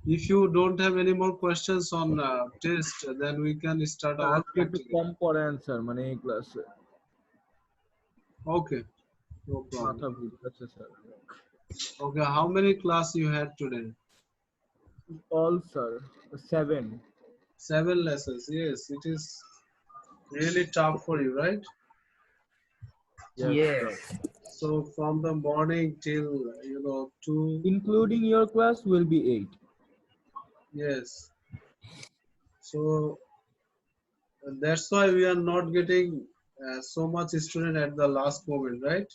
If you don't have any more questions on test, then we can start our আজকে একটু practical. কম পড়েন sir, মানে এই ক্লাসে Okay, no problem. মাথা ঘুরতেছে sir. Okay, how many class you had today? All sir 7। 7 lessons. Yes, it is really tough for you, right? Yes sir, Yes. So from the morning till 2. including your class will be 8. Yes. So that's why we are not getting so much student at the last moment, right?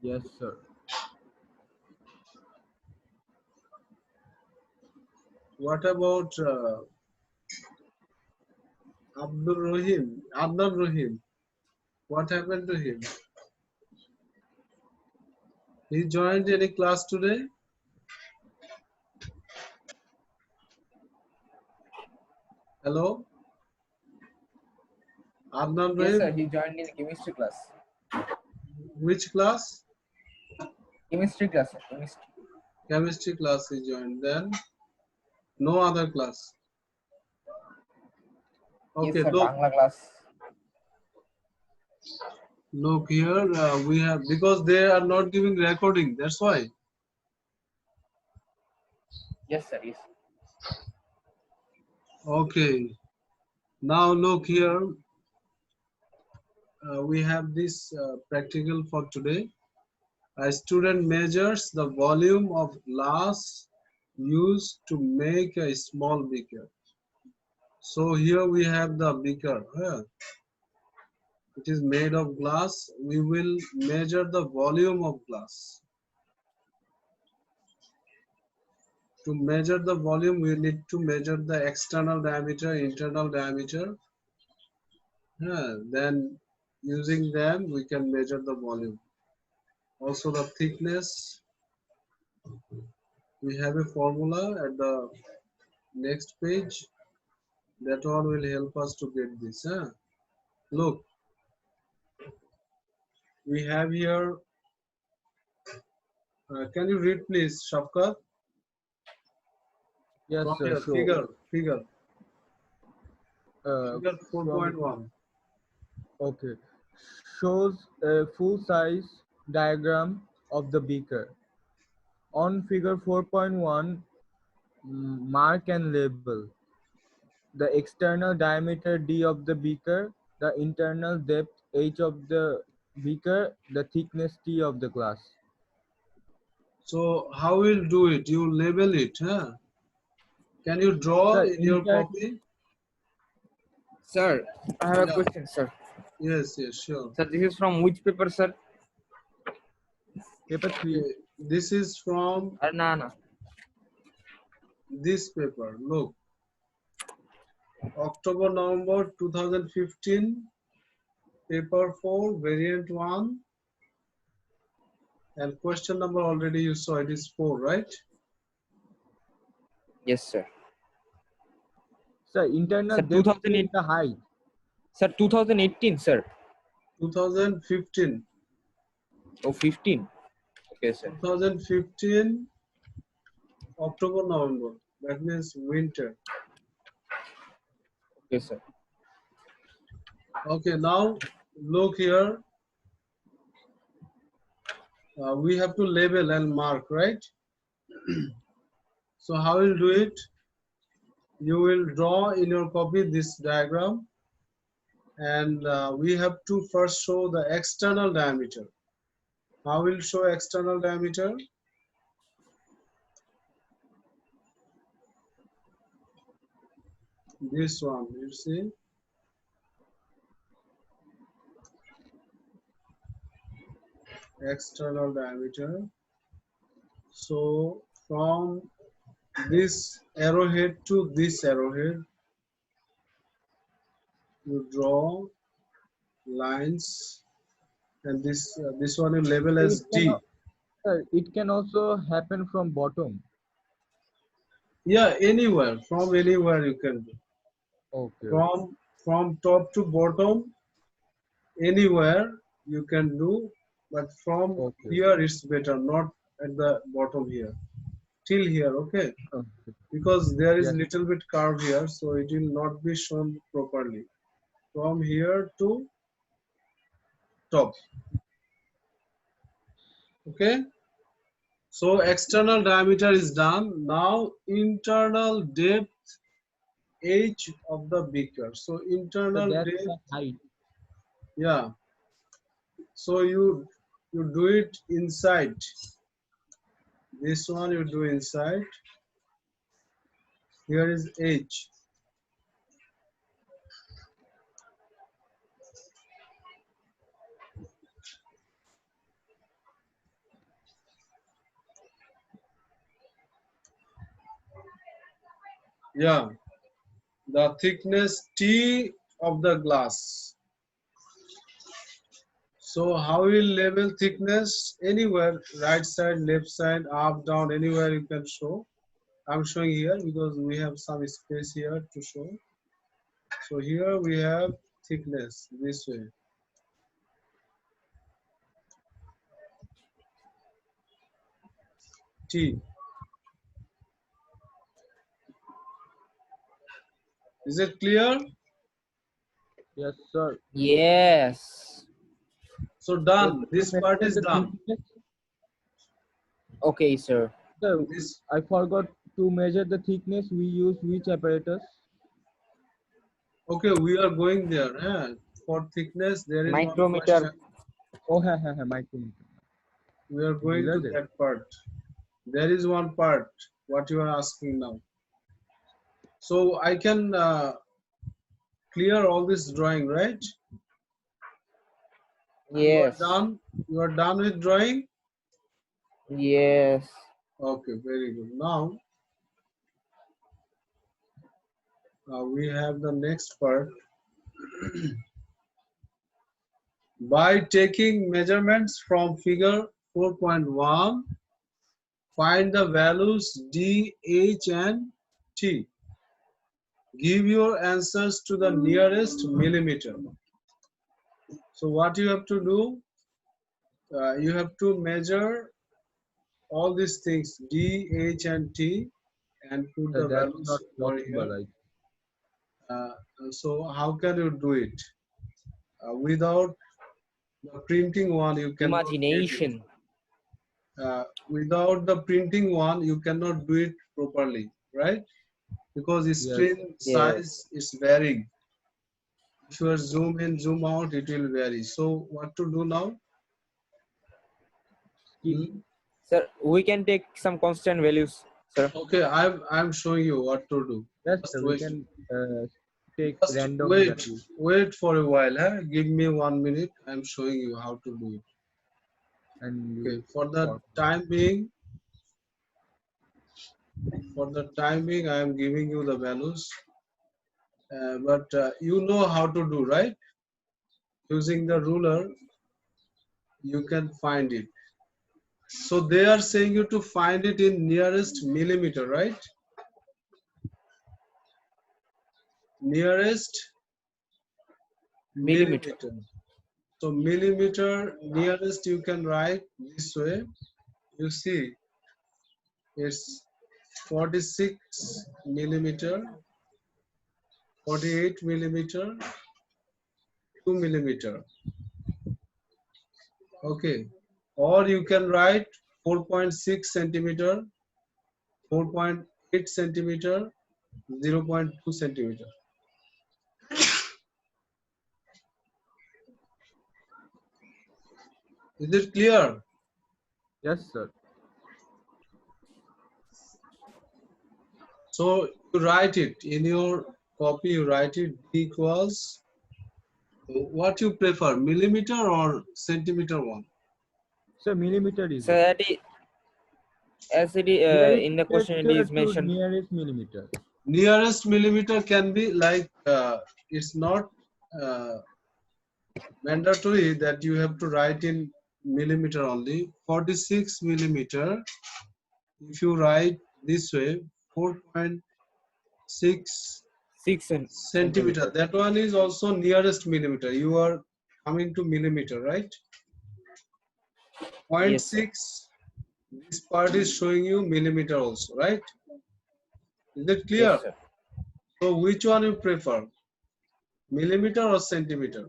Yes sir. What about Abdul Rahim? Adnan Rahim. What happened to him? He joined any class today? Hello? Adnan Yes, sir. Rahim? He joined in chemistry class. Which class? Chemistry class, sir. Chemistry. Chemistry class he joined. Then no other class. Yes, Okay, sir. look, Bangla class. look here. We have, because they are not giving recording. That's why. Yes, sir. Yes. Okay. Now look here. We have this practical for today. A student measures the volume of glass used to make a small beaker. So here we have the beaker. It is made of glass. We will measure the volume of glass. To measure the volume, we need to measure the external diameter, internal diameter. Then using them, we can measure the volume. Also the thickness. We have a formula at the next page. That one will help us to get this. Look, we have here. Can you read please, Shafkat? Yes From sir, here, sure. figure Figure 4.1. Okay, shows a full size diagram of the beaker. On figure 4.1, mark and label the external diameter d of the beaker, the internal depth h of the beaker, the thickness t of the glass. So how we'll do it? You label it. Can you draw Sir, in your copy? Sir, I have a Yeah. question, sir. Yes, sure. Sir, this is from which paper, sir? Paper 3. Okay, this is from No. this paper. Look, October, November 2015, paper 4, variant 1. And question number already you saw, it is 4, right? Yes, sir. Sir, internal Sir, depth 2008. is the height. Sir, 2018, sir. 2015. Oh, 15. Okay, sir. 2015, October, November. That means winter. Okay, sir. Okay, now look here. We have to label and mark, right? So how will do it? You will draw in your copy this diagram, and we have to first show the external diameter. How will show external diameter? This one, you see. External diameter. So from this arrowhead to this arrowhead, you draw lines, and this one you label So as D. sir, it can also happen from bottom. Yeah, anywhere, from anywhere you can do. Okay. From top to bottom, anywhere you can do, but from Okay. here it's better, not at the bottom here. till here, okay? Okay. Because there is Yes. little bit curve here, so it will not be shown properly. From here to top. Okay? So external diameter is done. Now internal depth H of the beaker. So So internal that's depth, the height. yeah. So you do it inside. This one you do inside. Here is H. Yeah. The thickness T of the glass. So how will label thickness? Anywhere, right side, left side, up, down, anywhere you can show. I'm showing here because we have some space here to show. So here we have thickness this way. T. Is it clear? Yes, sir. Yes. So So done. to This part measure is the done. thickness, Okay, sir. sir, This I forgot to measure the thickness. We use which apparatus? okay. We are going there. For thickness, there is one Micrometer. question. Oh, micrometer. We are going These are to there. that part. There is one part. What you are asking now. So I can clear all this drawing, right? You are Yes. done. You are done with drawing. Yes. Okay, very good. Now we have the next part. By taking measurements from figure 4.1, find the values D, H, and T. Give your answers to the nearest millimeter. So what you have to do, you have to measure all these things D, H, and T and put Sir, the that's values not over possible, here. right? So how can you do it? Without the printing one, you cannot get it. Imagination. Without the printing one, you cannot do it properly, right? Because the Yes. screen Yes. size is varying. If you are zoom in, zoom out, it will vary. So what to do now? Skip. Sir, we can take some constant values, sir. Okay, I'm showing you what to do. Yes, Just sir. We wait. can take Just random wait. values. Wait for a while. Huh? Give me 1 minute. I'm showing you how to do it. And Okay. you For the time being, I am giving you the values. But you know how to do, right? Using the ruler, you can find it. So they are saying you to find it in nearest millimeter, right? Nearest Millimeter. millimeter. So millimeter nearest you can write this way. You see, it's 46 millimeter, 48 millimeter, 2 millimeter. Okay. Or you can write 4.6 centimeter, 4.8 centimeter, 0.2 centimeter. Is it clear? Yes, sir. So you write it in your copy. You write it D equals what you prefer, millimeter or centimeter one. So millimeter is So it. that is, as it is, Nearest in the question it is to mentioned. nearest millimeter. Nearest millimeter can be like it's not uh, mandatory that you have to write in millimeter only. 46 millimeter. If you write this way, 4.6 6 centimeter. That one is also nearest millimeter. You are coming to millimeter, right? Yes, sir. 0.6 This part is showing you millimeter also, right? Is it clear? Yes, sir. So which one you prefer? Millimeter or centimeter?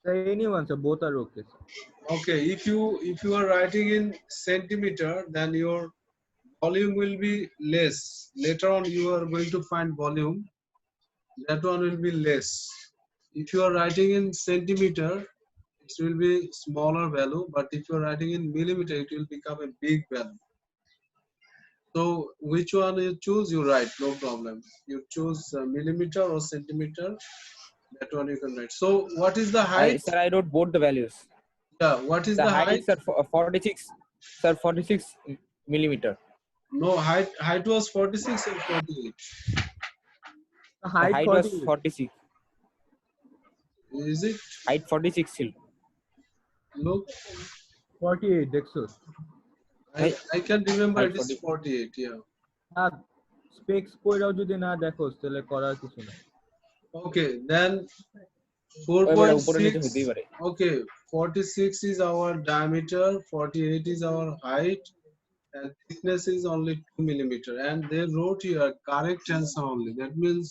So anyone, sir, both are okay, sir. Okay, if you are writing in centimeter, then your volume will be less. Later on, you are going to find volume. That one will be less. If you are writing in centimeter, it will be smaller value. But if you are writing in millimeter, it will become a big value. So which one you choose, you write, no problem. You choose millimeter or centimeter. That one you can write. So what is the height? Sir, I wrote both the values. Yeah, what is The the height height? is, sir, 46. Sir, 46 millimeter. No, height was 46 and 48. The The height height was 48. 46. Is it? Height 46 still. Look, 48 দেখছো I can remember Height it is 40. 48. Yeah. R specs পয়রাও যদি না দেখো তাহলে করার কিছু নাই Okay, then এবারে উপরে নিচে 4.6. হতেই পারে। Okay, 46 is our diameter, 48 is our height, and thickness is only 2 millimeter. And they wrote here correct answer only. That means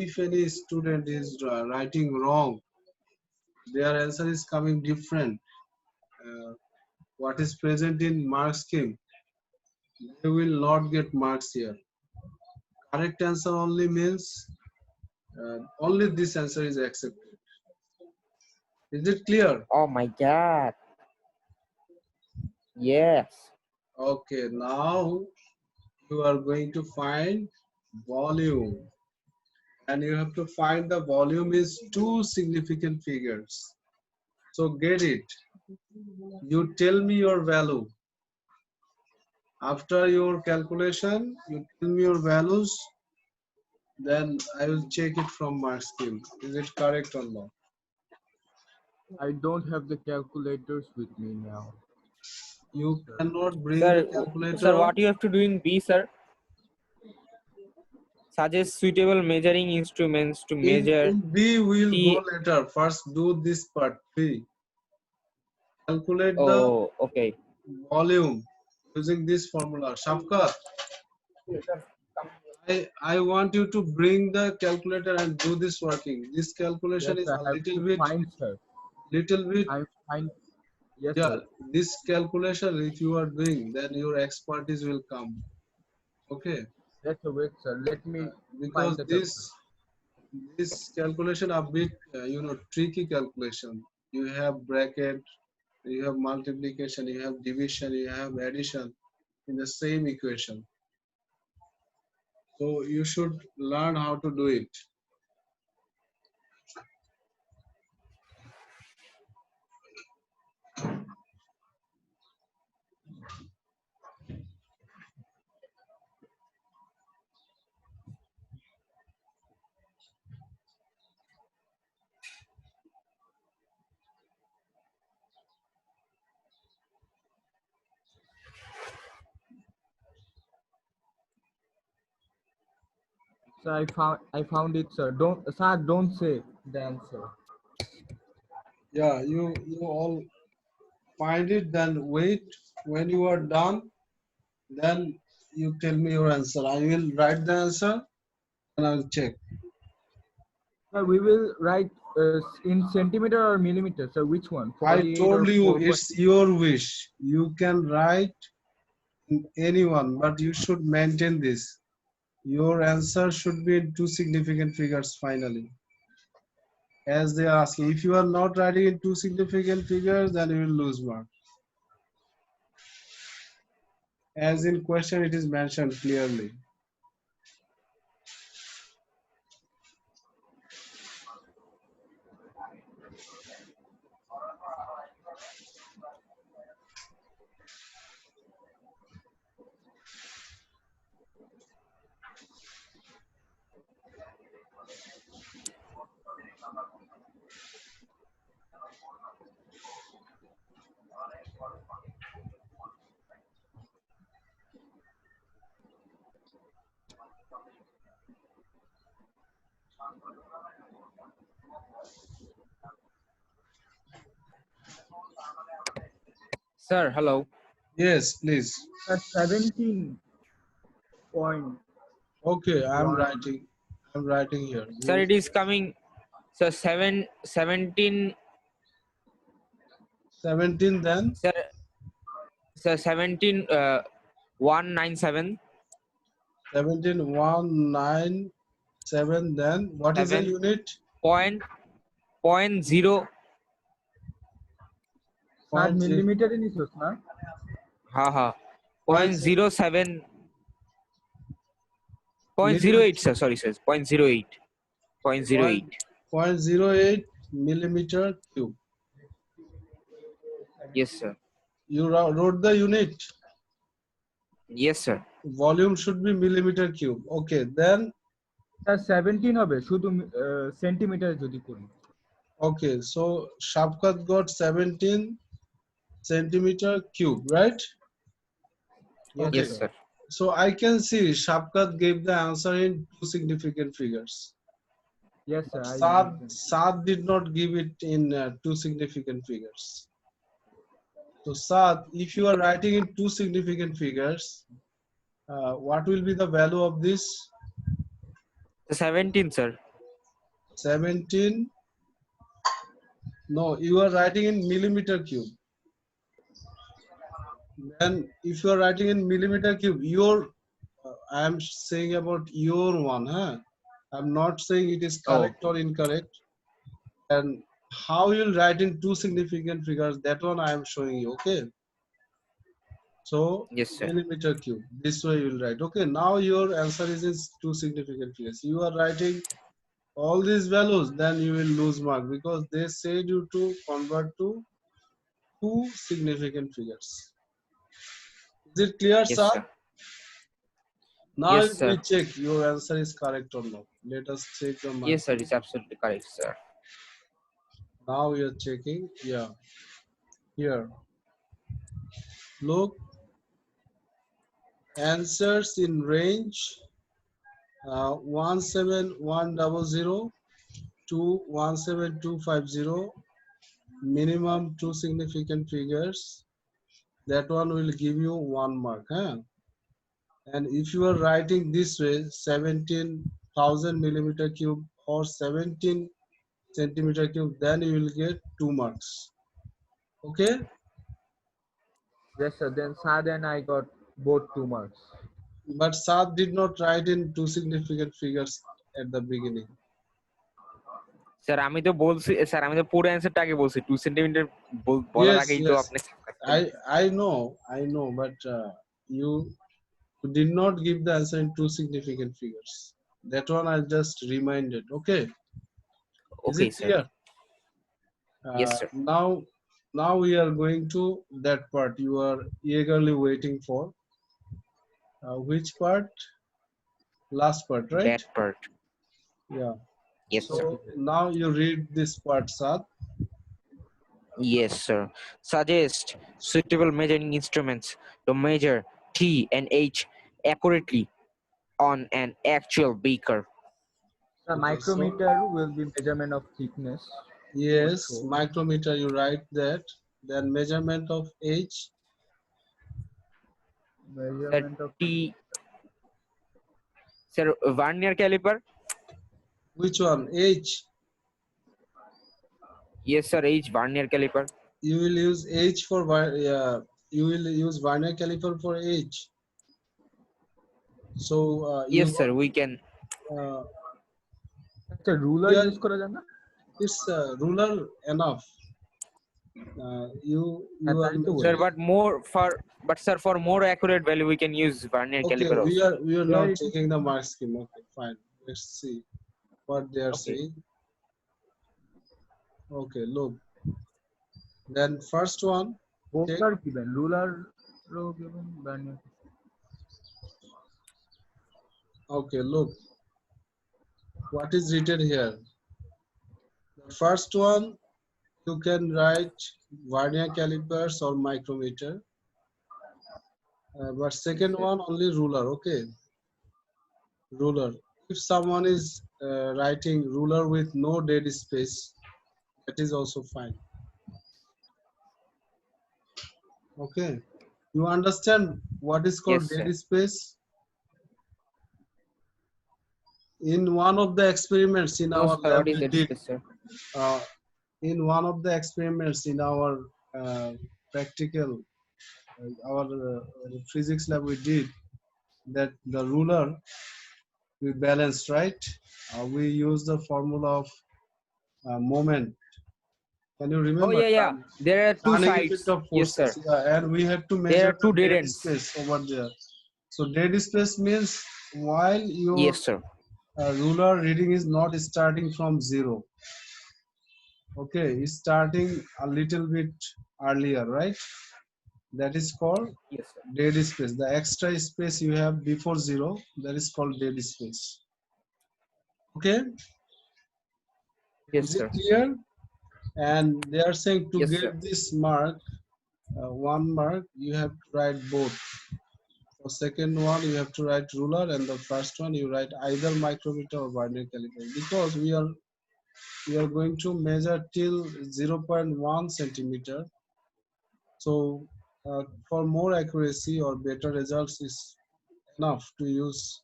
if any student is writing wrong, their answer is coming different. What is present in mark scheme, they will not get marks here. Correct answer only means only this answer is accepted. Is it clear? Oh my god. Yes. Okay, now you are going to find volume, and you have to find the volume is two significant figures. So get it. You tell me your value. After your calculation, you tell me your values. Then I will check it from mark scheme. Is it correct or not? I don't have the calculators with me now. You cannot bring Sir, the calculator. sir, what you have to do in B, sir? Suggest suitable measuring instruments to measure In B, we'll T. go later. First, do this part. B. Calculate the Oh, okay. volume using this formula. Shafkat, I want you to bring the calculator and do this working. This calculation Yes, is I a have little to bit, find, sir. I'm fine. Yes, yeah. sir. This calculation, if you are doing, then your expertise will come. Okay, Yes, sir. Wait, sir. Let me because find the this calculation a bit tricky calculation. You have bracket, you have multiplication, you have division, you have addition in the same equation. So you should learn how to do it. So I found it, sir. Don't say the answer. Yeah, you all find it, then wait. When you are done, then you tell me your answer. I will write the answer and I will check. Sir, we will write in centimeter or millimeter. So which one? I 48 or told you 4. it's your wish. You can write in anyone, but you should maintain this. Your answer should be in two significant figures finally. As they are asking, if you are not writing in two significant figures, then you will lose mark. As in question, it is mentioned clearly. Sir, hello. Yes, please. 17 point Okay, I'm one. writing. I'm writing here. Sir, You it is coming. So 17. 17 then Sir, 17. 197 197 then what is the 7 unit? point 0. सात Point zero millimetre ही नहीं सोचना. Ha. point Point zero 07. Point zero millimeter eight, sir. Sorry, sir. Point 08. Point zero point eight. 0.08 millimeter cube. Yes, sir. You wrote the unit. Yes, sir. Volume should be millimeter cube. Okay, then sir 17 হবে শুধু centimetre যদি করি. okay, so Shapkat got 17 centimeter cube, right? Yes, Okay, Yes, sir. sir. so I can see Shapkat gave the answer in two significant figures. Yes, sir. But I Saad, use them. Saad did not give it in two significant figures. So Saad, if you are writing in two significant figures, what will be the value of this? 17, sir. 17? No, you are writing in millimeter cube. Then if you are writing in millimeter cube, I am saying about your one, huh? I'm not saying it is Oh, correct or incorrect. And how you'll write in two significant figures, that one I am showing you, okay? So yes, sir. millimeter cube, this way you will write. Okay, now your answer is in two significant figures. You are writing all these values, then you will lose mark because they said you to convert to two significant figures. Is it clear, Yes, sir? sir. Now Yes, we sir. check your answer is correct or not. Let us check the mark. Yes, sir. It's absolutely correct, sir. Now we are checking. Yeah, here. Look, answers in range 17100 to 17250. Minimum two significant figures. That one will give you 1 mark. Huh? And if you are writing this way, 17,000 millimeter cube or 17 centimeter cube, then you will get 2 marks. Okay? Yes, sir. Then Saad and I got both 2 marks. But Saad did not write in two significant figures at the beginning. Sir আমি তো বলছি sir আমি তো পুরো অ্যান্সারটা আগে বলছি 2 centimetre বলার Yes, আগেই তো yes. আপনি I know, but you did not give the answer in two significant figures. That one I just reminded. Okay? Is okay it sir clear? Yes sir Now we are going to that part you are eagerly waiting for. Which part? Last part, right? That part Yeah. Yes sir So now you read this part, Saad. Yes, sir. Suggest suitable measuring instruments to measure T and H accurately on an actual beaker. The Okay, micrometer will be measurement of thickness. Yes, Also. micrometer, you write that. Then measurement of H. Measurement of T, sir, vernier caliper. Which one? H. Yes, sir. H vernier caliper. You will use H for you will use vernier caliper for H. So Yes, sir. We can. uh, একটা ruler here use করা যায় না? it's ruler enough. You are Sir, but sir, for more accurate value, we can use vernier okay. caliper also. We are There now it is. checking the mark scheme. Okay, fine. Let's see what they are Okay. saying. Okay, look. Then first one. বোকার কিবেন ruler rho কিবেন বানিয়ে. Okay, look. What is written here? The first one, you can write vernier calipers or micrometer. But second one, only ruler. Okay, ruler. If someone is writing ruler with no dead space, that is also fine. Okay. You understand what is called Yes, sir. dead space? In one of the experiments in No, our sir. lab What is we that did, space, sir? uh, in one of the experiments in our practical, our physics lab we did, that the ruler we balanced, right? We use the formula of moment. Can you Oh remember? yeah, yeah. There are two Turning effect sides. of Yes, sir. forces. Yeah, and we had to There measure are two the dead dead ends. space over there. So dead space means while your Yes, sir. ruler reading is not starting from zero. Okay, it's starting a little bit earlier, right? That is called Yes, sir. dead space. The extra space you have before zero, that is called dead space. Okay, Yes, is it sir. clear? And they are saying to Yes, sir. get this mark, one mark, you have to write both. For second one, you have to write ruler, and the first one you write either micrometer or vernier caliper, because we are going to measure till 0.1 centimeter. So for more accuracy or better results is enough to use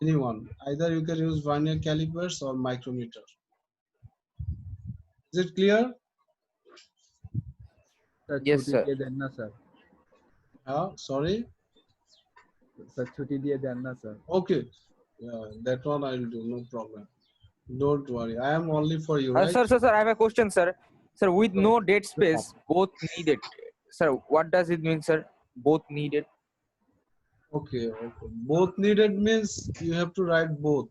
anyone. Either you can use vernier calipers or micrometer. Is it clear? Sir, Yes, ছুটি sir. দিয়ে দেন না sir. Sorry. Sir ছুটি দিয়ে দেন না sir. Okay. Yeah, that one I will do. No problem. Don't worry. I am only for you, right? Sir, I have a question, sir. Sir, with no dead space, both needed. Sir, what does it mean, sir? Both needed. Okay. Okay. Both needed means you have to write both.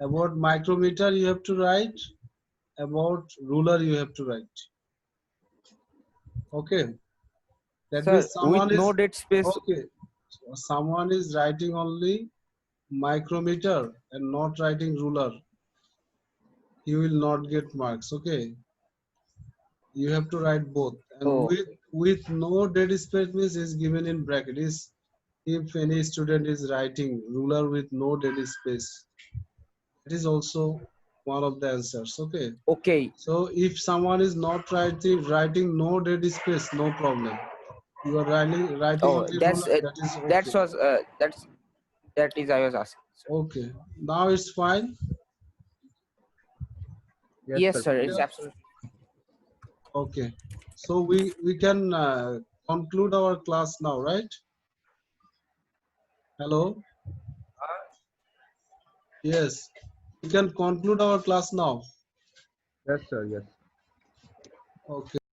About micrometer you have to write. About ruler you have to write. Okay. That Sir, means with someone no is dead space. okay. So someone is writing only micrometer and not writing ruler. He will not get marks. Okay. You have to write both. And Oh, with no dead space means is given in bracket. Is if any student is writing ruler with no dead space, it is also one of the answers. Okay. okay. So if someone is not writing no dead space, no problem. You are writing Oh, only that's ruler, that is that's okay. was that is I was asking, sir. Okay. Now it's fine. Yes, Yes, sir. sir. It's absolutely. Okay. So we can conclude our class now, right? Hello. Yes. We can conclude our class now. Yes, sir. Yes. Okay.